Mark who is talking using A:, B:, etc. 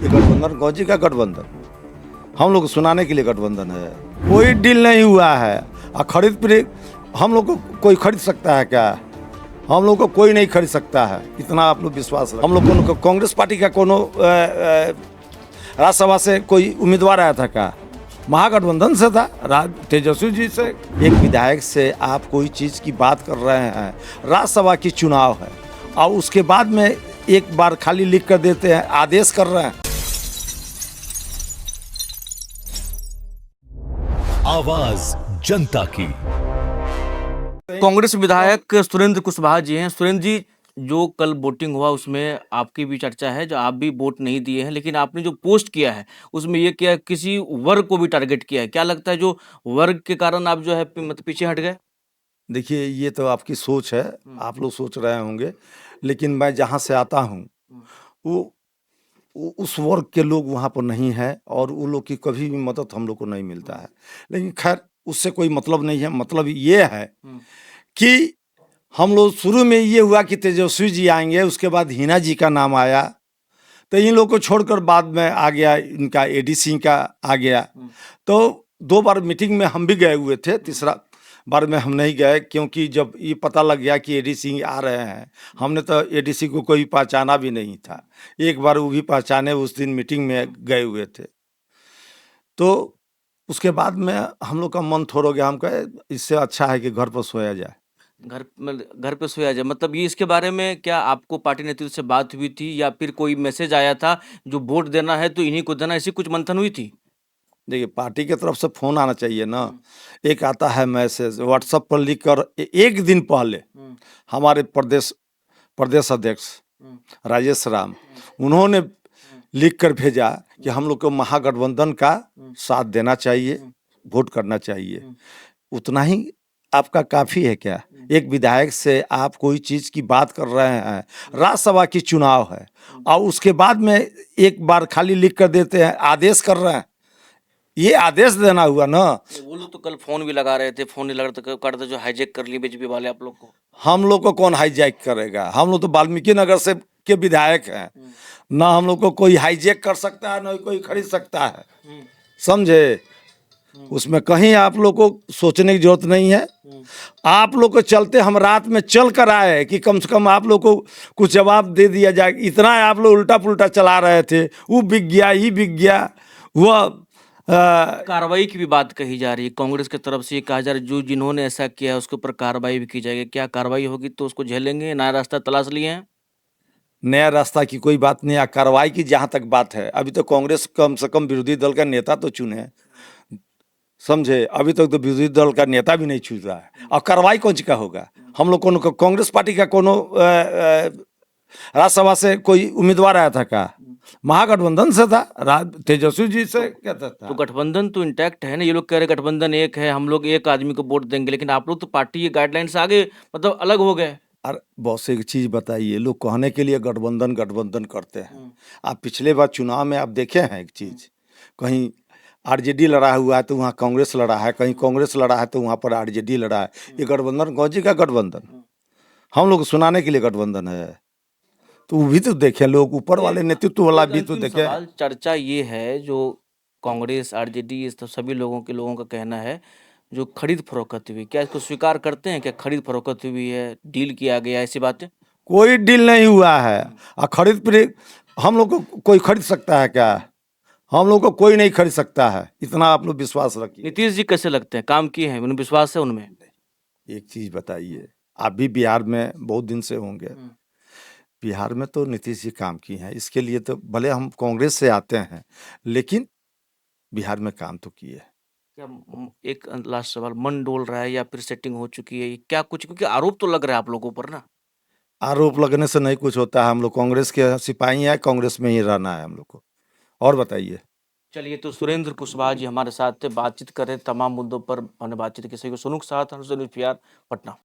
A: ये गठबंधन कौन सी का गठबंधन? हम लोग को सुनाने के लिए गठबंधन है। कोई डील नहीं हुआ है। और खरीद पर हम लोग को कोई खरीद सकता है क्या? हम लोग को कोई नहीं खरीद सकता है, इतना आप लोग विश्वास रखें। हम लोग को कांग्रेस पार्टी का कोनो राज्यसभा से कोई उम्मीदवार आया था क्या? महागठबंधन से था, तेजस्वी जी से। एक विधायक से आप कोई चीज़ की बात कर रहे हैं, राज्यसभा की चुनाव है, और उसके बाद में एक बार खाली लिख कर देते हैं, आदेश कर रहे हैं।
B: आवाज जनता की।
C: कांग्रेस विधायक सुरेंद्र कुशवाहा जी हैं। सुरेंद्र जी, जो कल वोटिंग हुआ उसमें आपकी भी चर्चा है, जो आप भी वोट नहीं दिए हैं, लेकिन आपने जो पोस्ट किया है उसमें ये किया किसी वर्ग को भी टारगेट किया है। क्या लगता है जो वर्ग के कारण आप जो है मतलब पीछे हट गए?
A: देखिए, ये तो आपकी सोच है, आप लोग सोच रहे होंगे, लेकिन मैं जहाँ से आता हूँ वो उस वर्ग के लोग वहाँ पर नहीं है, और वो लोग की कभी भी मदद हम लोग को नहीं मिलता है। लेकिन खैर, उससे कोई मतलब नहीं है। मतलब ये है कि हम लोग शुरू में ये हुआ कि तेजस्वी जी आएंगे, उसके बाद हिना जी का नाम आया, तो इन लोग को छोड़कर बाद में आ गया इनका एडी सिंह का आ गया। तो 2 बार मीटिंग में हम भी गए हुए थे, तीसरा बार में हम नहीं गए, क्योंकि जब ये पता लग गया कि एडी सिंह आ रहे हैं, हमने तो एडी सिंह को कोई पहचाना भी नहीं था। एक बार वो भी पहचाने, उस दिन मीटिंग में गए हुए थे। तो उसके बाद में हम लोग का मन थोड़ा गया, हम कहे इससे अच्छा है कि घर पर सोया जाए।
C: घर पे सोया जाए, मतलब ये इसके बारे में क्या आपको पार्टी नेतृत्व से बात हुई थी, या फिर कोई मैसेज आया था जो वोट देना है तो इन्हीं को देना, ऐसी कुछ मंथन हुई थी?
A: देखिए, पार्टी की तरफ से फ़ोन आना चाहिए ना। एक आता है मैसेज व्हाट्सएप पर लिख कर, एक दिन पहले हमारे प्रदेश अध्यक्ष राजेश राम, उन्होंने लिख कर भेजा कि हम लोग को महागठबंधन का साथ देना चाहिए, वोट करना चाहिए। उतना ही आपका काफ़ी है क्या? एक विधायक से आप कोई चीज़ की बात कर रहे हैं, राज्यसभा की चुनाव है, और उसके बाद में एक बार खाली लिख कर देते हैं, आदेश कर रहे हैं। ये आदेश देना हुआ ना।
C: वो लोग तो कल फोन भी लगा रहे थे, फोन नहीं लगा रहे तो कर दो, जो हाईजैक कर लिए बीजेपी वाले आप लोग को।
A: हम लोग को कौन हाईजैक करेगा? हम लोग तो वाल्मीकि नगर से के विधायक हैं। ना हम लोग को कोई हाईजैक कर सकता है, ना कोई खरीद सकता है, समझे? उसमें कहीं आप लोग को सोचने की जरूरत नहीं है। आप लोग को चलते हम रात में चल कर आए कि कम से कम आप लोग को कुछ जवाब दे दिया जाए। इतना आप लोग उल्टा पुल्टा चला रहे थे, वो बिक गया, ये बिक गया, वह
C: कार्रवाई की भी बात कही जा रही है कांग्रेस की तरफ से। ये कहा जा रहा है जो जिन्होंने ऐसा किया है उसके ऊपर कार्रवाई भी की जाएगी। क्या कार्रवाई होगी तो उसको झेलेंगे? नया रास्ता तलाश लिए हैं?
A: नया रास्ता की कोई बात नहीं है। कार्रवाई की जहाँ तक बात है, अभी तो कांग्रेस कम से कम विरोधी दल का नेता तो चुने, समझे? अभी तक तो विरोधी दल का नेता भी नहीं चुन रहा है, और कार्रवाई कौन सी का होगा? हम लोग को कांग्रेस पार्टी का कोनो राज्यसभा से कोई उम्मीदवार आया था क्या? महागठबंधन से था, तेजस्वी जी से कहता था।
C: तो गठबंधन तो इंटैक्ट है ना। ये लोग कह रहे गठबंधन एक है, हम लोग एक आदमी को वोट देंगे, लेकिन आप लोग तो पार्टी गाइडलाइन से आगे मतलब अलग हो गए।
A: अरे बॉस, एक चीज बताइए, लोग कहने के लिए गठबंधन गठबंधन करते हैं। आप पिछले बार चुनाव में आप देखे हैं एक चीज, कहीं आरजेडी लड़ा हुआ है तो वहाँ कांग्रेस लड़ा है, कहीं कांग्रेस लड़ा है तो वहाँ पर आरजेडी लड़ा है। ये गठबंधन कौन सी का गठबंधन? हम लोग को सुनाने के लिए गठबंधन है। तो वो भी तो देखे लोग, ऊपर वाले नेतृत्व वाला भी तो देखे।
C: चर्चा ये है जो कांग्रेस आरजेडी इस सभी लोगों का कहना है जो खरीद फरोख्त हुई, क्या इसको स्वीकार करते हैं? क्या खरीद फरोख्त हुई है, डील किया गया, ऐसी बातें?
A: कोई डील नहीं हुआ है। और खरीद पर हम लोग को कोई खरीद सकता है क्या? हम लोग को कोई नहीं खरीद सकता है, इतना आप लोग विश्वास रखिए।
C: नीतीश जी कैसे लगते हैं? काम किए हैं, उन्हें विश्वास है उनमें?
A: एक चीज बताइए, आप भी बिहार में बहुत दिन से होंगे। बिहार में तो नीतीश जी काम किए हैं, इसके लिए तो भले हम कांग्रेस से आते हैं, लेकिन बिहार में काम तो किए।
C: क्या एक लास्ट सवाल, मन डोल रहा है या फिर सेटिंग हो चुकी है? क्या कुछ, क्योंकि आरोप तो लग रहा है आप लोगों पर ना।
A: आरोप लगने से नहीं कुछ होता है। हम लोग कांग्रेस के सिपाही हैं, कांग्रेस में ही रहना है हम लोग को। और बताइए।
C: चलिए, तो सुरेंद्र कुशवाहा जी हमारे साथ थे, बातचीत कर रहे तमाम मुद्दों पर। हमने बातचीत की। सही को सुनुक साथ, पटना।